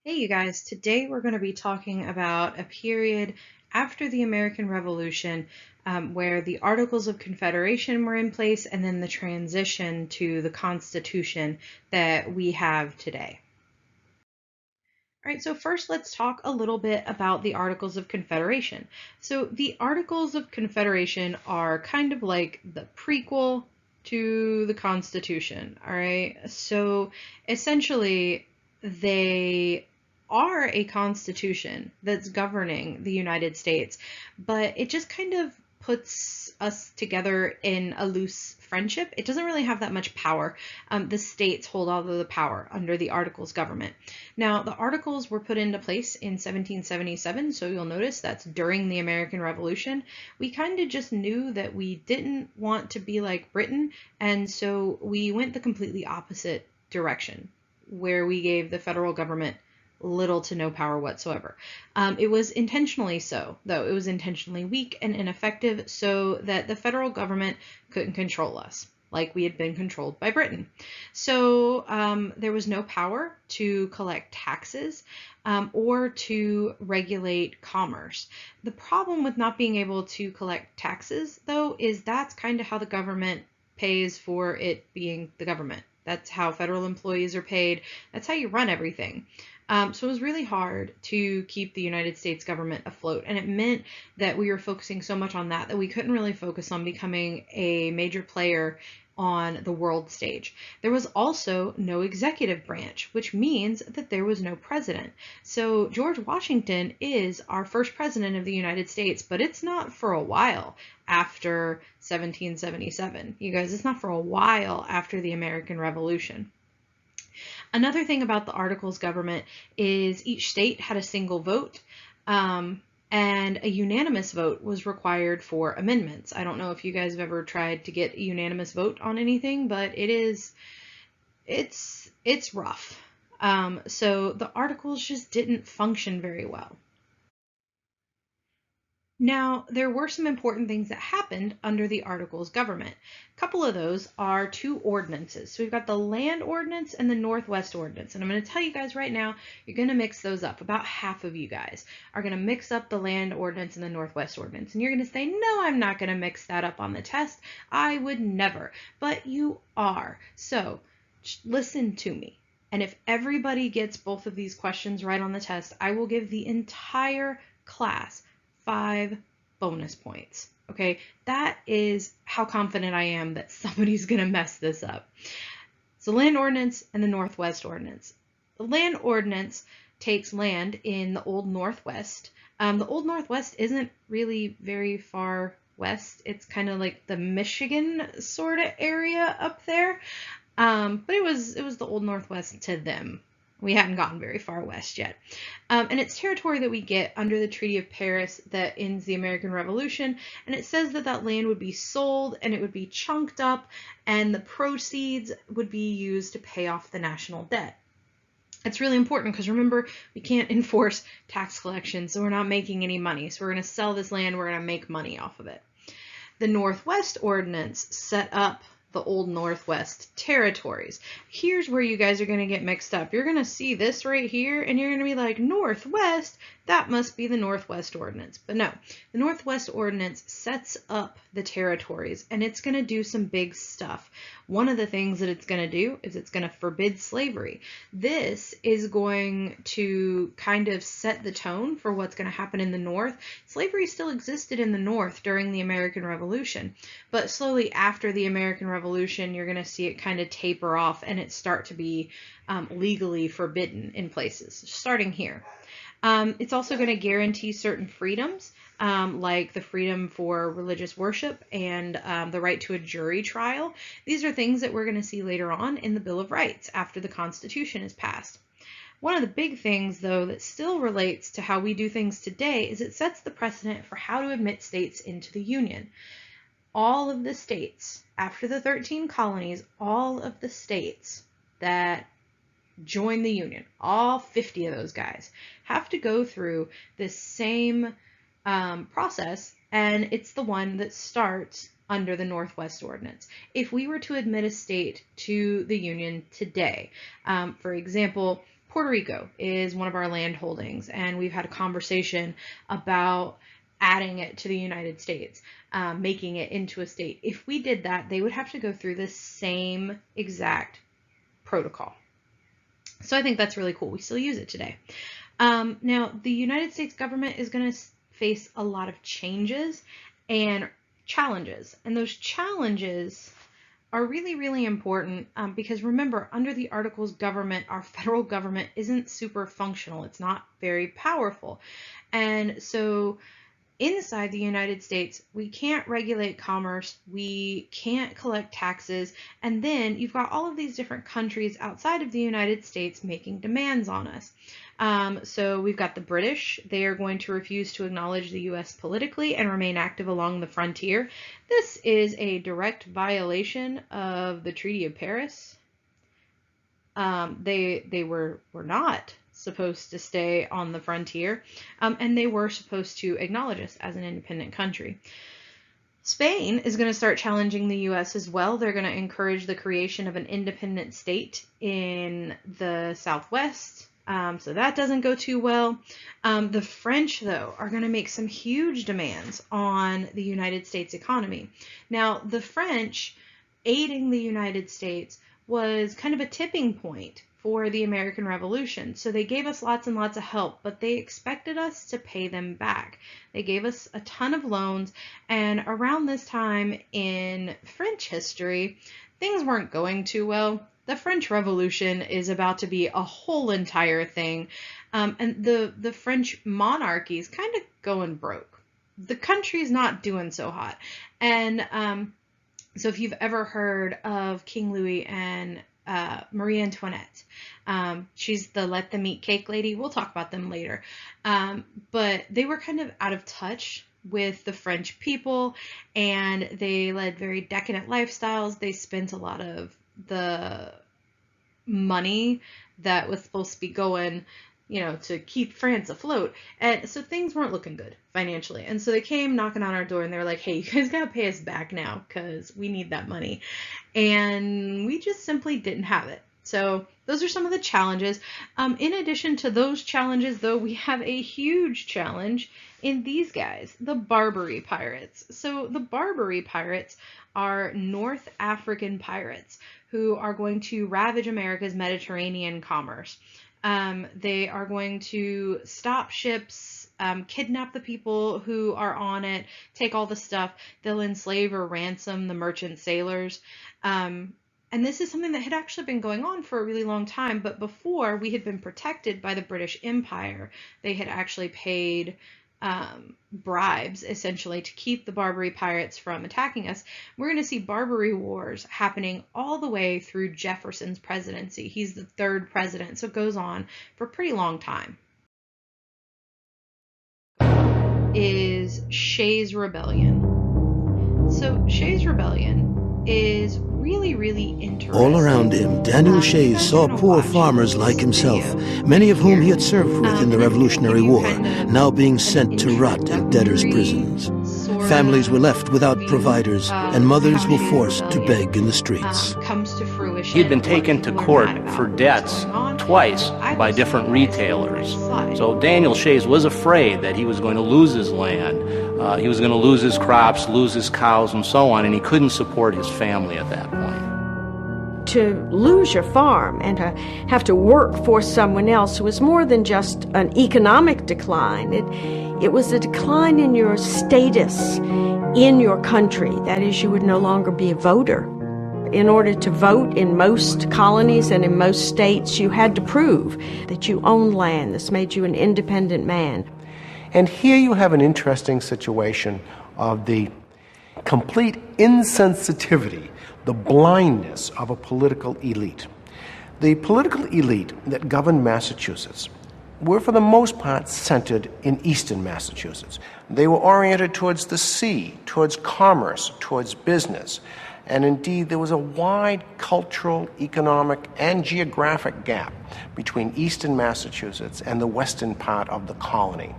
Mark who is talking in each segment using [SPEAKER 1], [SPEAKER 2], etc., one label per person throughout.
[SPEAKER 1] Hey, you guys. Today we're going to be talking about a period after the American Revolution where the Articles of Confederation were in place and then the transition to the Constitution that we have today. All right, so first let's talk a little bit about the Articles of Confederation. So the Articles of Confederation are kind of like the prequel to the Constitution, all right? So essentially, they are a constitution that's governing the United States, but it just kind of puts us together in a loose friendship. It doesn't really have that much power. The states hold all of the power under the Articles government. Now, the Articles were put into place in 1777, so you'll notice that's during the American Revolution. We kind of just knew that we didn't want to be like Britain, and so we went the completely opposite direction, where we gave the federal government little to no power whatsoever. It was intentionally so, though. It was intentionally weak and ineffective so that the federal government couldn't control us like we had been controlled by Britain. So there was no power to collect taxes or to regulate commerce. The problem with not being able to collect taxes, though, is that's kind of how the government pays for it being the government. That's how federal employees are paid. That's how you run everything. So it was really hard to keep the United States government afloat, and it meant that we were focusing so much on that we couldn't really focus on becoming a major player on the world stage. There was also no executive branch, which means that there was no president. So George Washington is our first president of the United States, but it's not for a while after 1777. You guys, it's not for a while after the American Revolution. Another thing about the Articles government is each state had a single vote, and a unanimous vote was required for amendments. I don't know if you guys have ever tried to get a unanimous vote on anything, but it's rough. So the Articles just didn't function very well. Now, there were some important things that happened under the Articles government. A couple of those are two ordinances. So we've got the Land Ordinance and the Northwest Ordinance. And I'm going to tell you guys right now, you're going to mix those up. About half of you guys are going to mix up the Land Ordinance and the Northwest Ordinance. And you're going to say, no, I'm not going to mix that up on the test. I would never. But you are. So listen to me. And if everybody gets both of these questions right on the test, I will give the entire class 5 bonus points. Okay, that is how confident I am that somebody's going to mess this up. So Land Ordinance and the Northwest Ordinance. The Land Ordinance takes land in the Old Northwest. The Old Northwest isn't really very far west. It's kind of like the Michigan sort of area up there. But it was the Old Northwest to them. We hadn't gotten very far west yet. And it's territory that we get under the Treaty of Paris that ends the American Revolution. And it says that that land would be sold and it would be chunked up and the proceeds would be used to pay off the national debt. It's really important because remember, we can't enforce tax collection, so we're not making any money. So we're going to sell this land, we're going to make money off of it. The Northwest Ordinance set up the Old Northwest territories. Here's where you guys are going to get mixed up. You're going to see this right here, and you're going to be like, Northwest? That must be the Northwest Ordinance. But no, the Northwest Ordinance sets up the territories, and it's going to do some big stuff. One of the things that it's going to do is it's going to forbid slavery. This is going to kind of set the tone for what's going to happen in the North. Slavery still existed in the North during the American Revolution, but slowly after the American Revolution, you're going to see it kind of taper off and it start to be legally forbidden in places, starting here. It's also going to guarantee certain freedoms, like the freedom for religious worship and the right to a jury trial. These are things that we're going to see later on in the Bill of Rights after the Constitution is passed. One of the big things, though, that still relates to how we do things today is it sets the precedent for how to admit states into the Union. All of the states, after the 13 colonies, all of the states that join the Union, all 50 of those guys, have to go through this same process, and it's the one that starts under the Northwest Ordinance. If we were to admit a state to the Union today, for example, Puerto Rico is one of our land holdings, and we've had a conversation about adding it to the United States, making it into a state. If we did that, they would have to go through the same exact protocol. So I think that's really cool. We still use it today. Now, the United States government is going to face a lot of changes and challenges, and those challenges are really, really important because remember, under the Articles government, our federal government isn't super functional. It's not very powerful. And so inside the United States, we can't regulate commerce, we can't collect taxes, and then you've got all of these different countries outside of the United States making demands on us. So we've got the British. They are going to refuse to acknowledge the U.S. politically and remain active along the frontier. This is a direct violation of the Treaty of Paris. They were not supposed to stay on the frontier, and they were supposed to acknowledge us as an independent country. Spain is going to start challenging the U.S. as well. They're going to encourage the creation of an independent state in the Southwest. So that doesn't go too well. The French, though, are going to make some huge demands on the United States economy. Now, the French aiding the United States was kind of a tipping point for the American Revolution. So they gave us lots and lots of help, but they expected us to pay them back. They gave us a ton of loans, and around this time in French history, things weren't going too well. The French Revolution is about to be a whole entire thing, and the French monarchy is kind of going broke. The country's not doing so hot. And so if you've ever heard of King Louis and Marie Antoinette, she's the let them eat cake lady. We'll talk about them later. But they were kind of out of touch with the French people, and they led very decadent lifestyles. They spent a lot of the money that was supposed to be going, to keep France afloat. And so things weren't looking good financially. And so they came knocking on our door, and they were like, hey, you guys got to pay us back now because we need that money. And we just simply didn't have it. So those are some of the challenges. In addition to those challenges, though, we have a huge challenge in these guys, the Barbary pirates. So the Barbary pirates are North African pirates who are going to ravage America's Mediterranean commerce. They are going to stop ships, kidnap the people who are on it, take all the stuff. They'll enslave or ransom the merchant sailors. And this is something that had actually been going on for a really long time, but before we had been protected by the British Empire. They had actually paid bribes, essentially, to keep the Barbary pirates from attacking us. We're going to see Barbary wars happening all the way through Jefferson's presidency. He's the third president, so it goes on for a pretty long time. Is Shays' Rebellion. So Shays' Rebellion is really, really interesting.
[SPEAKER 2] All around him, Daniel Shays saw poor farmers like himself, many of whom he had served with in the Revolutionary War, now being sent to rot in debtors' prisons. Families were left without providers, and mothers were forced to beg in the streets.
[SPEAKER 3] He had been taken to court for debts twice by different retailers. So Daniel Shays was afraid that he was going to lose his land, he was going to lose his crops, lose his cows, and so on, and he couldn't support his family at that point.
[SPEAKER 4] To lose your farm and to have to work for someone else was more than just an economic decline. It was a decline in your status in your country. That is, you would no longer be a voter. In order to vote in most colonies and in most states, you had to prove that you owned land. This made you an independent man.
[SPEAKER 5] And here you have an interesting situation of the complete insensitivity, the blindness of a political elite. The political elite that governed Massachusetts were for the most part centered in eastern Massachusetts. They were oriented towards the sea, towards commerce, towards business. And indeed, there was a wide cultural, economic, and geographic gap between eastern Massachusetts and the western part of the colony.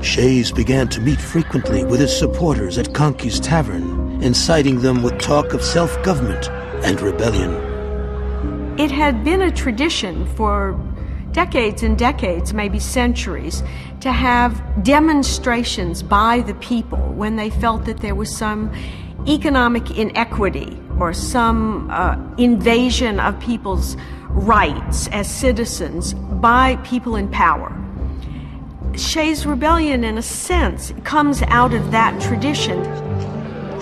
[SPEAKER 2] Shays began to meet frequently with his supporters at Conkey's Tavern, inciting them with talk of self-government and rebellion.
[SPEAKER 4] It had been a tradition for decades and decades, maybe centuries, to have demonstrations by the people when they felt that there was some economic inequity or some invasion of people's rights as citizens by people in power. Shays' Rebellion, in a sense, comes out of that tradition.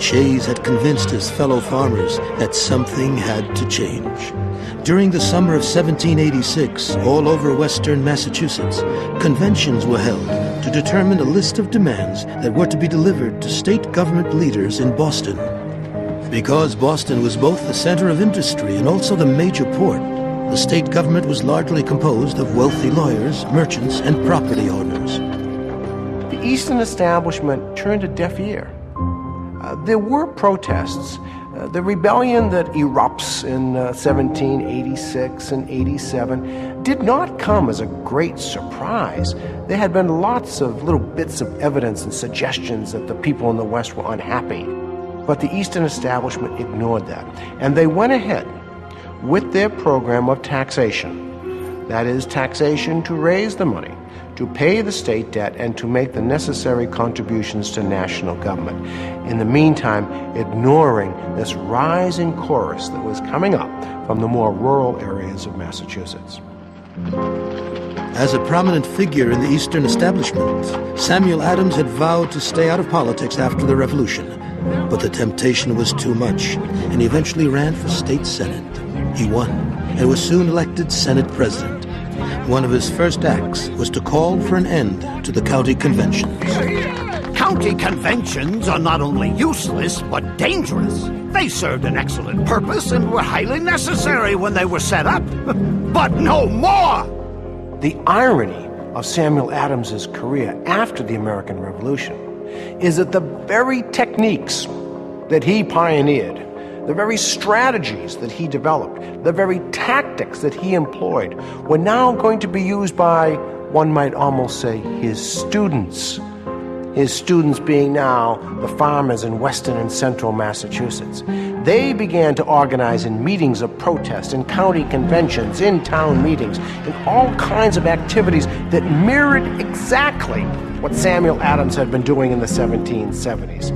[SPEAKER 2] Shays had convinced his fellow farmers that something had to change. During the summer of 1786, all over western Massachusetts, conventions were held to determine a list of demands that were to be delivered to state government leaders in Boston. Because Boston was both the center of industry and also the major port, the state government was largely composed of wealthy lawyers, merchants, and property owners.
[SPEAKER 5] The Eastern establishment turned a deaf ear. There were protests. The rebellion that erupts in 1786 and 87 did not come as a great surprise. There had been lots of little bits of evidence and suggestions that the people in the West were unhappy. But the Eastern establishment ignored that, and they went ahead with their program of taxation. That is, taxation to raise the money, to pay the state debt, and to make the necessary contributions to national government. In the meantime, ignoring this rising chorus that was coming up from the more rural areas of Massachusetts.
[SPEAKER 2] As a prominent figure in the Eastern establishment, Samuel Adams had vowed to stay out of politics after the Revolution. But the temptation was too much, and he eventually ran for state senate. He won, and was soon elected Senate President. One of his first acts was to call for an end to the county conventions.
[SPEAKER 6] County conventions are not only useless, but dangerous. They served an excellent purpose and were highly necessary when they were set up. But no more!
[SPEAKER 5] The irony of Samuel Adams's career after the American Revolution is that the very techniques that he pioneered, the very strategies that he developed, the very tactics that he employed were now going to be used by, one might almost say, his students. His students being now the farmers in western and central Massachusetts. They began to organize in meetings of protest, in county conventions, in town meetings, in all kinds of activities that mirrored exactly what Samuel Adams had been doing in the 1770s.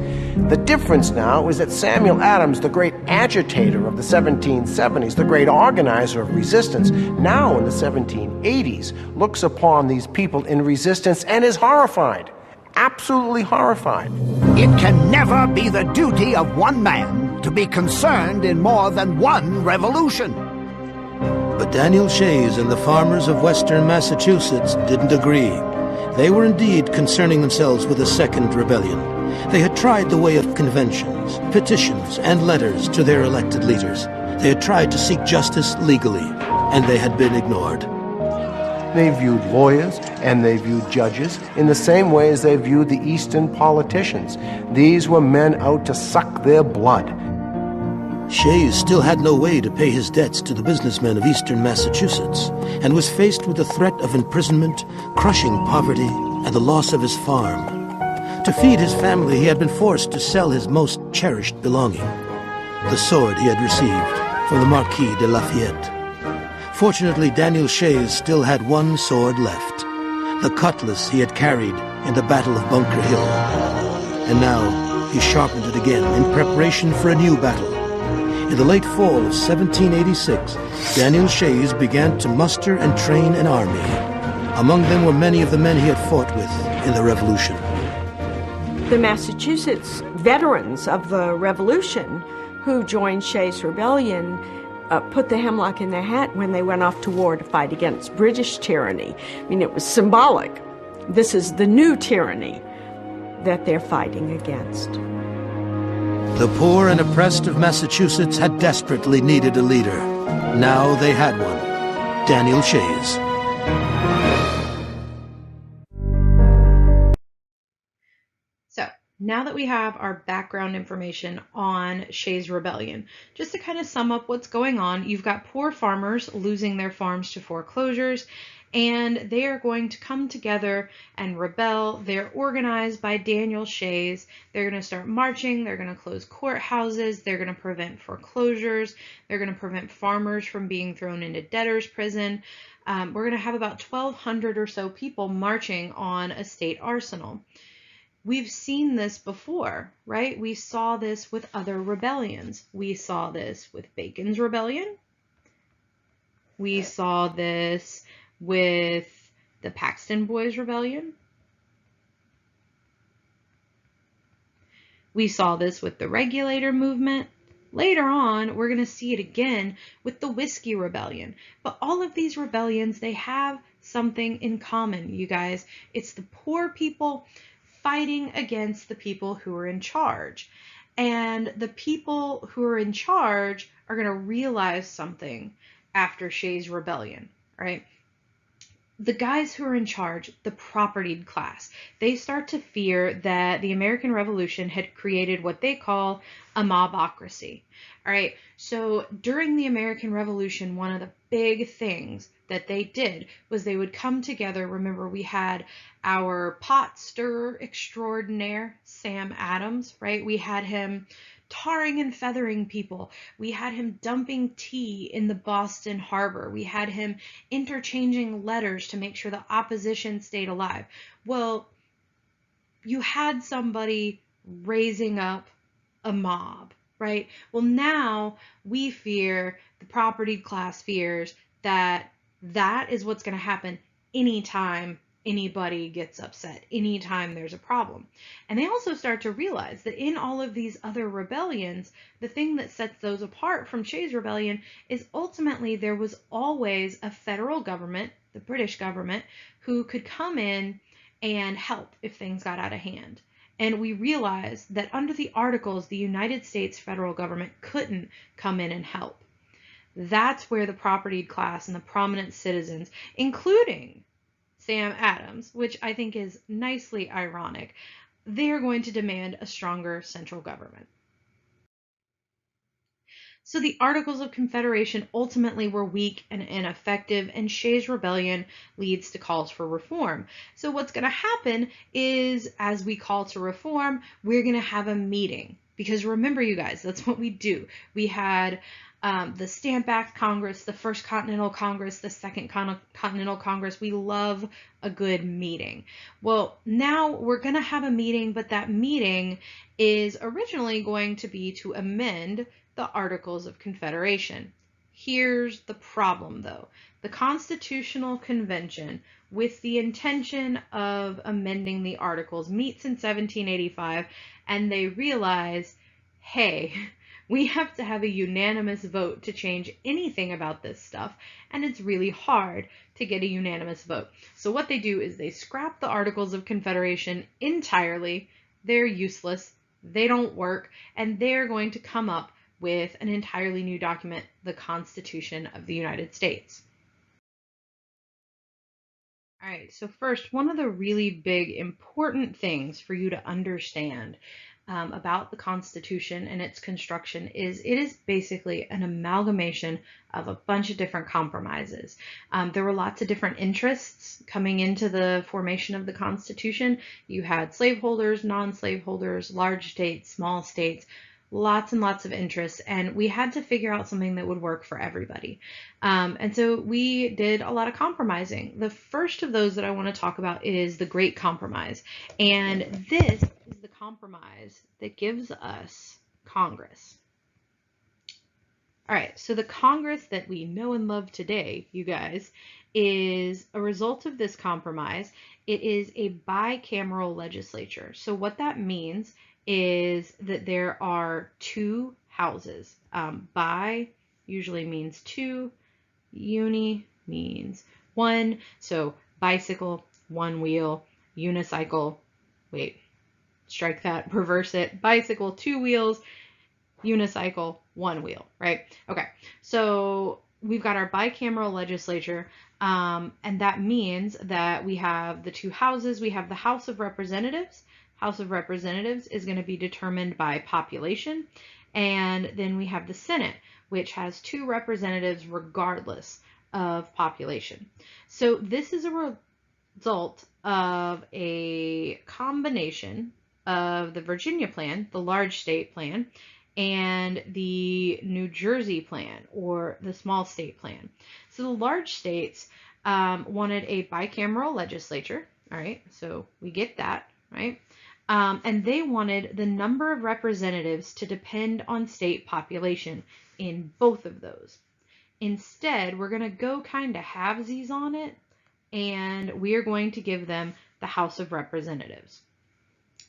[SPEAKER 5] The difference now is that Samuel Adams, the great agitator of the 1770s, the great organizer of resistance, now in the 1780s, looks upon these people in resistance and is horrified, absolutely horrified.
[SPEAKER 6] It can never be the duty of one man to be concerned in more than one revolution.
[SPEAKER 2] But Daniel Shays and the farmers of western Massachusetts didn't agree. They were indeed concerning themselves with a second rebellion. They had tried the way of conventions, petitions, and letters to their elected leaders. They had tried to seek justice legally, and they had been ignored.
[SPEAKER 5] They viewed lawyers and they viewed judges in the same way as they viewed the Eastern politicians. These were men out to suck their blood.
[SPEAKER 2] Shays still had no way to pay his debts to the businessmen of eastern Massachusetts, and was faced with the threat of imprisonment, crushing poverty, and the loss of his farm. To feed his family, he had been forced to sell his most cherished belonging, the sword he had received from the Marquis de Lafayette. Fortunately, Daniel Shays still had one sword left, the cutlass he had carried in the Battle of Bunker Hill. And now he sharpened it again in preparation for a new battle. In the late fall of 1786, Daniel Shays began to muster and train an army. Among them were many of the men he had fought with in the Revolution.
[SPEAKER 4] The Massachusetts veterans of the Revolution who joined Shays' Rebellion put the hemlock in their hat when they went off to war to fight against British tyranny. I mean, it was symbolic. This is the new tyranny that they're fighting against.
[SPEAKER 2] The poor and oppressed of Massachusetts had desperately needed a leader. Now they had one, Daniel Shays.
[SPEAKER 1] So, now that we have our background information on Shays' Rebellion, just to kind of sum up what's going on, you've got poor farmers losing their farms to foreclosures, and they are going to come together and rebel. They're organized by Daniel Shays. They're going to start marching. They're going to close courthouses. They're going to prevent foreclosures. They're going to prevent farmers from being thrown into debtor's prison. We're going to have about 1,200 or so people marching on a state arsenal. We've seen this before, right? We saw this with other rebellions. We saw this with Bacon's Rebellion. We saw this with the Paxton Boys Rebellion. We saw this with the Regulator Movement. Later on, we're going to see it again with the Whiskey Rebellion. But all of these rebellions, they have something in common, you guys. It's the poor people fighting against the people who are in charge. And the people who are in charge are going to realize something after Shays' Rebellion, right? The guys who are in charge, the propertied class, they start to fear that the American Revolution had created what they call a mobocracy. All right, so during the American Revolution, one of the big things that they did was they would come together. Remember, we had our pot stirrer extraordinaire, Sam Adams, right? We had him tarring and feathering people. We had him dumping tea in the Boston Harbor. We had him interchanging letters to make sure the opposition stayed alive. Well, you had somebody raising up a mob, right? Well, now we fear, the property class fears, that that is what's going to happen anytime anybody gets upset, anytime there's a problem. And they also start to realize that in all of these other rebellions, the thing that sets those apart from Shays' Rebellion is ultimately there was always a federal government, the British government, who could come in and help if things got out of hand. And we realized that under the Articles, the United States federal government couldn't come in and help. That's where the propertied class and the prominent citizens, including Sam Adams, which I think is nicely ironic, they're going to demand a stronger central government. So the Articles of Confederation ultimately were weak and ineffective, and Shays' Rebellion leads to calls for reform. So what's going to happen is, as we call to reform, we're going to have a meeting. Because remember, you guys, that's what we do. We had the Stamp Act Congress, the First Continental Congress, the Second Continental Congress. We love a good meeting. Well, now we're going to have a meeting, but that meeting is originally going to be to amend the Articles of Confederation. Here's the problem, though. The Constitutional Convention, with the intention of amending the Articles, meets in 1785, and they realize, hey, we have to have a unanimous vote to change anything about this stuff, and it's really hard to get a unanimous vote. So what they do is they scrap the Articles of Confederation entirely. They're useless, they don't work, and they're going to come up with an entirely new document, the Constitution of the United States. All right, so first, one of the really big important things for you to understand about the Constitution and its construction is it is basically an amalgamation of a bunch of different compromises. There were lots of different interests coming into the formation of the Constitution. You had slaveholders, non-slaveholders, large states, small states, lots and lots of interests, and we had to figure out something that would work for everybody. And so we did a lot of compromising. The first of those that I want to talk about is the Great Compromise. And this is the compromise that gives us Congress. All right, so the Congress that we know and love today, you guys, is a result of this compromise. It is a bicameral legislature. So what that means is that there are two houses. Bi usually means two, uni means one. So bicycle, one wheel, unicycle, wait, strike that, reverse it, bicycle, two wheels, unicycle, one wheel, right? Okay, so we've got our bicameral legislature, and that means that we have the two houses. We have the House of Representatives, House of Representatives is going to be determined by population. And then we have the Senate, which has 2 representatives regardless of population. So this is a result of a combination of the Virginia plan, the large state plan, and the New Jersey plan, or the small state plan. So the large states wanted a bicameral legislature, all right, so we get that, right? And they wanted the number of representatives to depend on state population in both of those. Instead, we're going to go kind of halvesies on it, and we are going to give them the House of Representatives.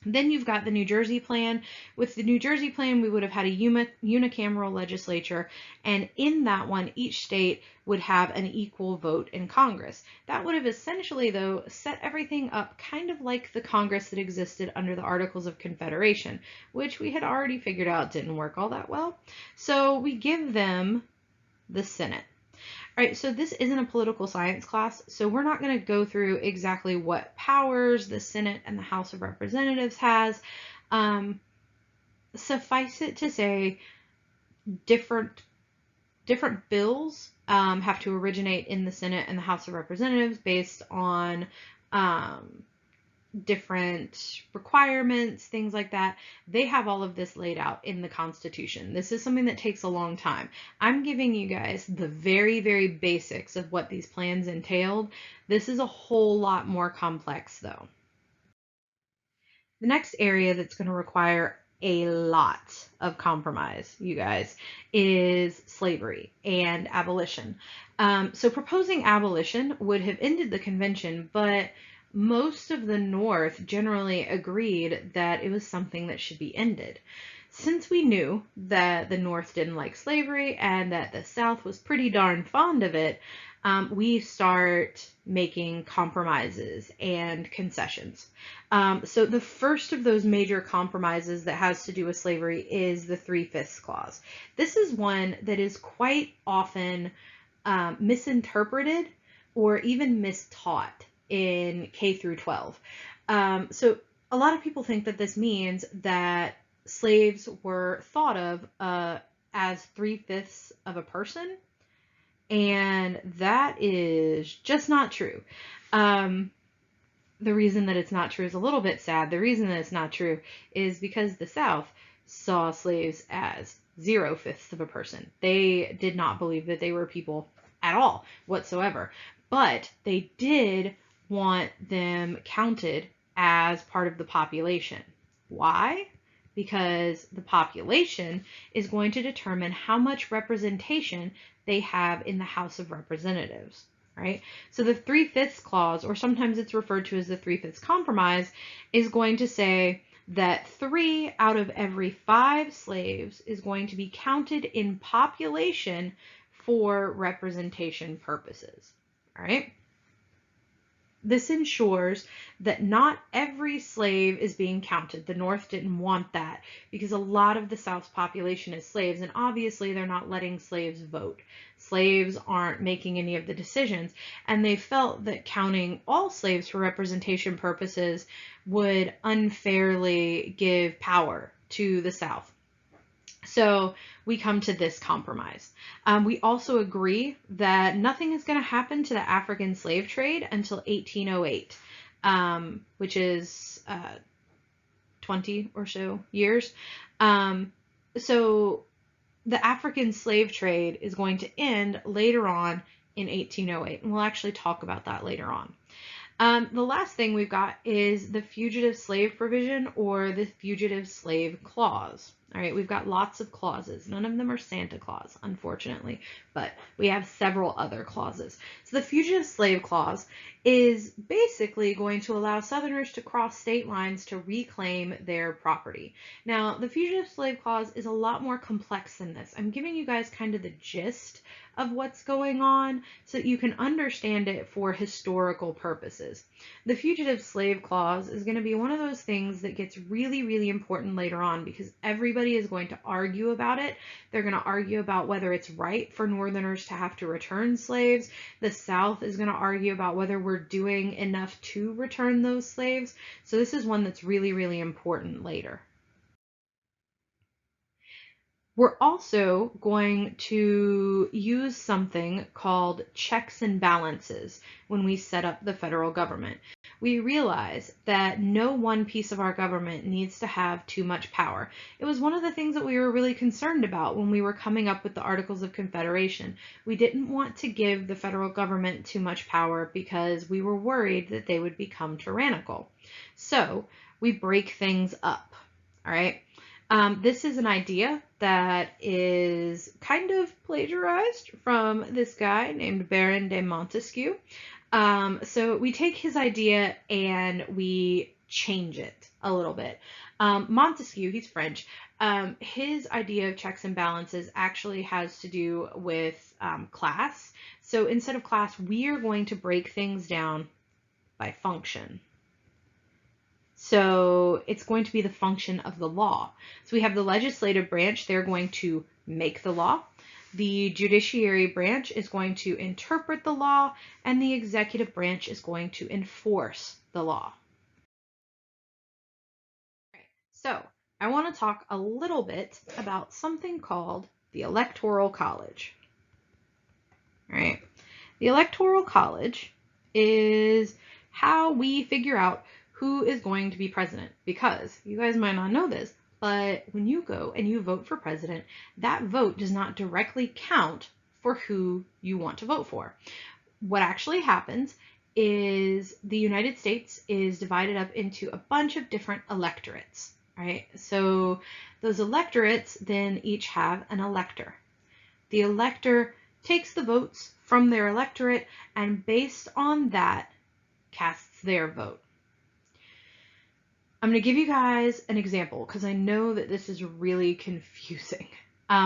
[SPEAKER 1] Then you've got the New Jersey plan. With the New Jersey plan, we would have had a unicameral legislature, and in that one, each state would have an equal vote in Congress. That would have essentially, though, set everything up kind of like the Congress that existed under the Articles of Confederation, which we had already figured out didn't work all that well. So we give them the Senate. All right, so this isn't a political science class, so we're not going to go through exactly what powers the Senate and the House of Representatives has. Suffice it to say, different bills have to originate in the Senate and the House of Representatives based on different requirements, things like that. They have all of this laid out in the Constitution. This is something that takes a long time. I'm giving you guys the very, very basics of what these plans entailed. This is a whole lot more complex, though. The next area that's going to require a lot of compromise, you guys, is slavery and abolition. So proposing abolition would have ended the convention, but most of the North generally agreed that it was something that should be ended. Since we knew that the North didn't like slavery and that the South was pretty darn fond of it, we start making compromises and concessions. So the first of those major compromises that has to do with slavery is the 3/5 clause. This is one that is quite often misinterpreted or even mistaught in K through 12. So a lot of people think that this means that slaves were thought of as 3/5 of a person, and that is just not true. The reason that it's not true is a little bit sad. The reason that it's not true is because the South saw slaves as 0/5 of a person. They did not believe that they were people at all whatsoever, but they did want them counted as part of the population. Why? Because the population is going to determine how much representation they have in the House of Representatives, right? So the 3/5 clause, or sometimes it's referred to as the 3/5 compromise, is going to say that 3 out of every 5 slaves is going to be counted in population for representation purposes, all right? This ensures that not every slave is being counted. The North didn't want that because a lot of the South's population is slaves, and obviously they're not letting slaves vote. Slaves aren't making any of the decisions, and they felt that counting all slaves for representation purposes would unfairly give power to the South. So we come to this compromise. We also agree that nothing is going to happen to the African slave trade until 1808, which is 20 or so years. So the African slave trade is going to end later on in 1808, and we'll actually talk about that later on. The last thing we've got is the fugitive slave provision, or the fugitive slave clause. All right, we've got lots of clauses. None of them are Santa Claus, unfortunately, but we have several other clauses. So the fugitive slave clause is basically going to allow Southerners to cross state lines to reclaim their property. Now, the fugitive slave clause is a lot more complex than this. I'm giving you guys kind of the gist of what's going on so that you can understand it for historical purposes. The fugitive slave clause is going to be one of those things that gets really, really important later on because everybody everybody is going to argue about it. They're going to argue about whether it's right for Northerners to have to return slaves. The South is going to argue about whether we're doing enough to return those slaves. So this is one that's really, really important later. We're also going to use something called checks and balances when we set up the federal government. We realize that no one piece of our government needs to have too much power. It was one of the things that we were really concerned about when we were coming up with the Articles of Confederation. We didn't want to give the federal government too much power because we were worried that they would become tyrannical. So we break things up, all right? This is an idea that is kind of plagiarized from this guy named Baron de Montesquieu. So we take his idea and we change it a little bit. Montesquieu, he's French. His idea of checks and balances actually has to do with class. So instead of class, we are going to break things down by function. So it's going to be the function of the law. So we have the legislative branch, they're going to make the law. The judiciary branch is going to interpret the law, and the executive branch is going to enforce the law. So I want to talk a little bit about something called the Electoral College. All right. The Electoral College is how we figure out who is going to be president, because you guys might not know this, but when you go and you vote for president, that vote does not directly count for who you want to vote for. What actually happens is the United States is divided up into a bunch of different electorates, right? So those electorates then each have an elector. The elector takes the votes from their electorate and based on that casts their vote. I'm going to give you guys an example because I know that this is really confusing.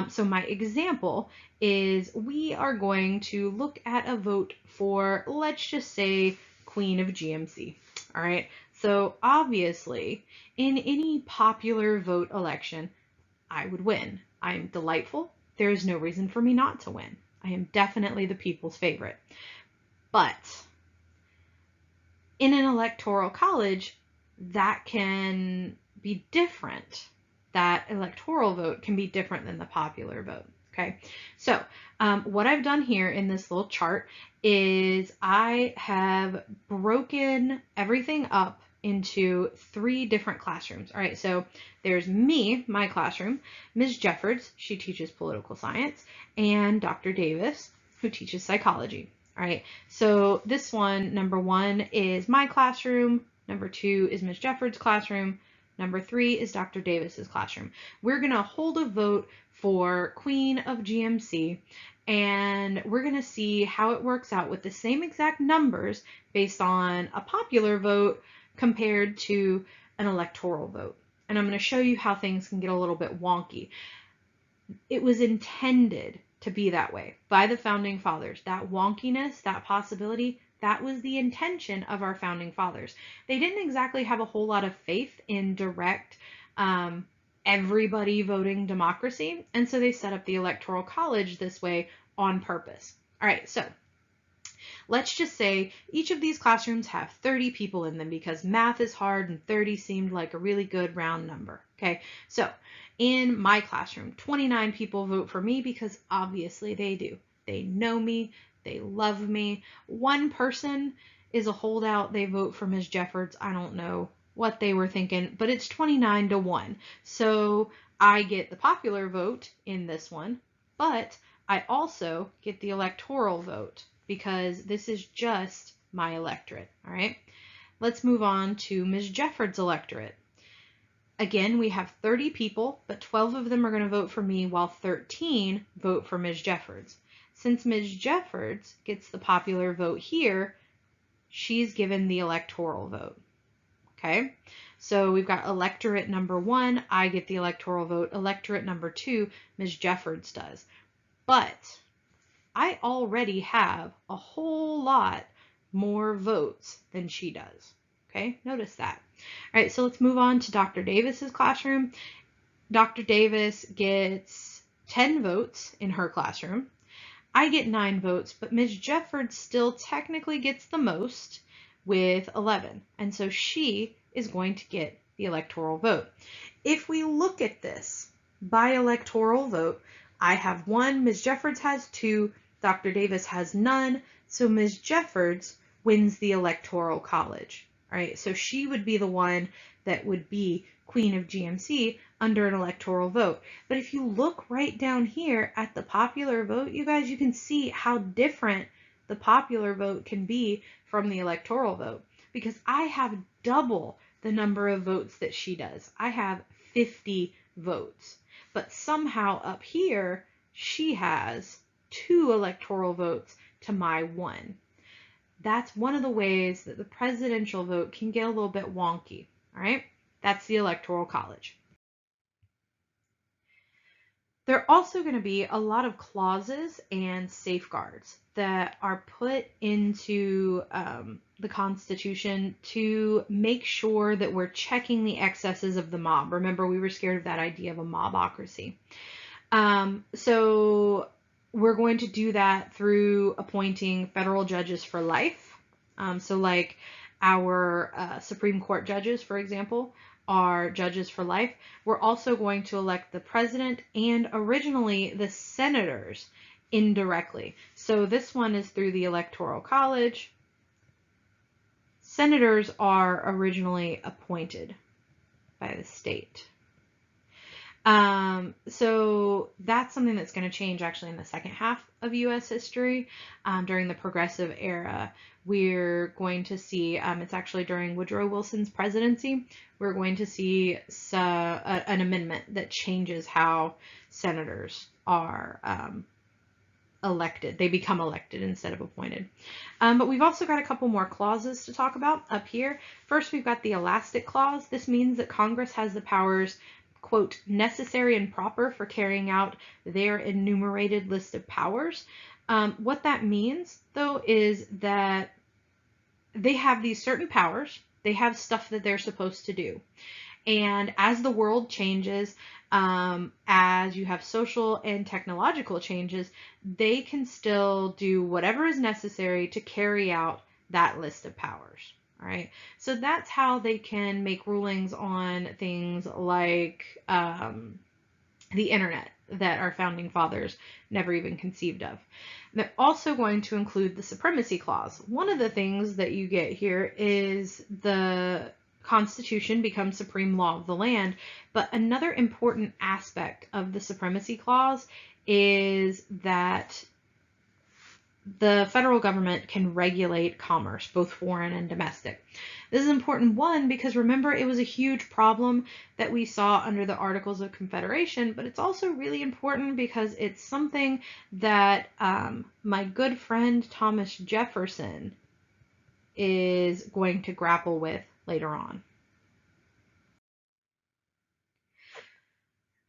[SPEAKER 1] So my example is we are going to look at a vote for, let's just say, Queen of GMC. All right. So obviously, in any popular vote election, I would win. I'm delightful. There is no reason for me not to win. I am definitely the people's favorite. But in an electoral college, that can be different. That electoral vote can be different than the popular vote. Okay, so what I've done here in this little chart is I have broken everything up into 3 different classrooms. All right, so there's me, my classroom, Ms. Jeffords, she teaches political science, and Dr. Davis, who teaches psychology. All right, so this one, number 1 is my classroom, number 2 is Ms. Jeffords' classroom, number 3 is Dr. Davis's classroom. We're going to hold a vote for Queen of GMC, and we're going to see how it works out with the same exact numbers based on a popular vote compared to an electoral vote. And I'm going to show you how things can get a little bit wonky. It was intended to be that way by the Founding Fathers. That wonkiness, that possibility, that was the intention of our Founding Fathers. They didn't exactly have a whole lot of faith in direct everybody voting democracy, and so they set up the Electoral College this way on purpose. All right, so let's just say each of these classrooms have 30 people in them because math is hard and 30 seemed like a really good round number. Okay, so in my classroom, 29 people vote for me because obviously they do. They know me, they love me. 1 person is a holdout, they vote for Ms. Jeffords. I don't know what they were thinking, but it's 29-1. So I get the popular vote in this one, but I also get the electoral vote because this is just my electorate. All right, let's move on to Ms. Jeffords' electorate. Again, we have 30 people, but 12 of them are going to vote for me while 13 vote for Ms. Jeffords. Since Ms. Jeffords gets the popular vote here, she's given the electoral vote. Okay, so we've got electorate number 1, I get the electoral vote. Electorate number 2, Ms. Jeffords does. But I already have a whole lot more votes than she does. Okay, notice that. All right, so let's move on to Dr. Davis's classroom. Dr. Davis gets 10 votes in her classroom. I get 9 votes, but Ms. Jeffords still technically gets the most with 11. And so she is going to get the electoral vote. If we look at this by electoral vote, I have 1, Ms. Jeffords has 2, Dr. Davis has none, so Ms. Jeffords wins the Electoral College. All right, so she would be the one that would be Queen of GMC under an electoral vote. But if you look right down here at the popular vote, you guys, you can see how different the popular vote can be from the electoral vote, because I have double the number of votes that she does. I have 50 votes, but somehow up here she has 2 electoral votes to my 1. That's one of the ways that the presidential vote can get a little bit wonky. All right, that's the Electoral College. There are also going to be a lot of clauses and safeguards that are put into the Constitution to make sure that we're checking the excesses of the mob. Remember, we were scared of that idea of a mobocracy. So we're going to do that through appointing federal judges for life. So like our Supreme Court judges, for example, are judges for life. We're also going to elect the president and originally the senators indirectly. So this one is through the Electoral College. Senators are originally appointed by the state. So that's something that's going to change actually in the second half of U.S. history. During the Progressive era, we're going to see, it's actually during Woodrow Wilson's presidency, we're going to see an amendment that changes how senators are elected. They become elected instead of appointed. But we've also got a couple more clauses to talk about up here. First, we've got the elastic clause. This means that Congress has the powers, quote, necessary and proper for carrying out their enumerated list of powers. What that means, though, is that they have these certain powers. They have stuff that they're supposed to do. And as the world changes, as you have social and technological changes, they can still do whatever is necessary to carry out that list of powers. All right, so that's how they can make rulings on things like the internet that our founding fathers never even conceived of. They're also going to include the supremacy clause. One of the things that you get here is the Constitution becomes supreme law of the land, but another important aspect of the supremacy clause is that the federal government can regulate commerce, both foreign and domestic. This is important, one, because remember, it was a huge problem that we saw under the Articles of Confederation, but it's also really important because it's something that my good friend Thomas Jefferson is going to grapple with later on.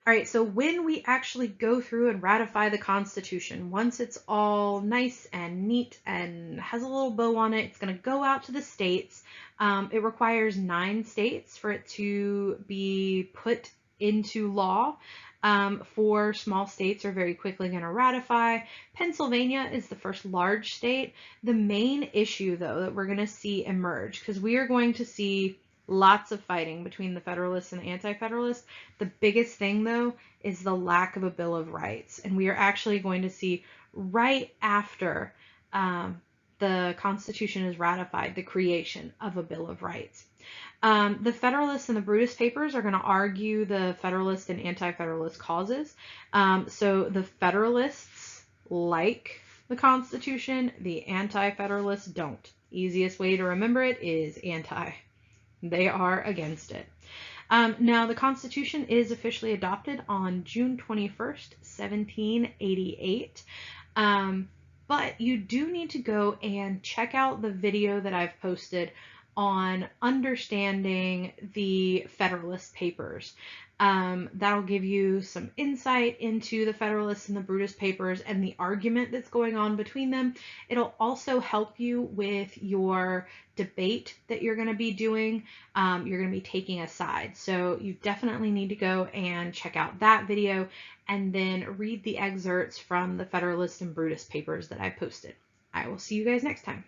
[SPEAKER 1] All right, so when we actually go through and ratify the Constitution, once it's all nice and neat and has a little bow on it, it's going to go out to the states. It requires 9 states for it to be put into law. 4 small states are very quickly going to ratify. Pennsylvania is the first large state. The main issue, though, that we're going to see emerge, because we are going to see lots of fighting between the Federalists and the Anti-Federalists. The biggest thing, though, is the lack of a Bill of Rights. And we are actually going to see right after the Constitution is ratified, the creation of a Bill of Rights. The Federalists and the Brutus Papers are going to argue the Federalist and Anti-Federalist causes. So the Federalists like the Constitution, the Anti-Federalists don't. Easiest way to remember it is anti. They are against it. Now, the Constitution is officially adopted on June 21st, 1788. But you do need to go and check out the video that I've posted on understanding the Federalist Papers. That'll give you some insight into the Federalist and the Brutus papers and the argument that's going on between them. It'll also help you with your debate that you're going to be doing. You're going to be taking a side. So you definitely need to go and check out that video and then read the excerpts from the Federalist and Brutus papers that I posted. I will see you guys next time.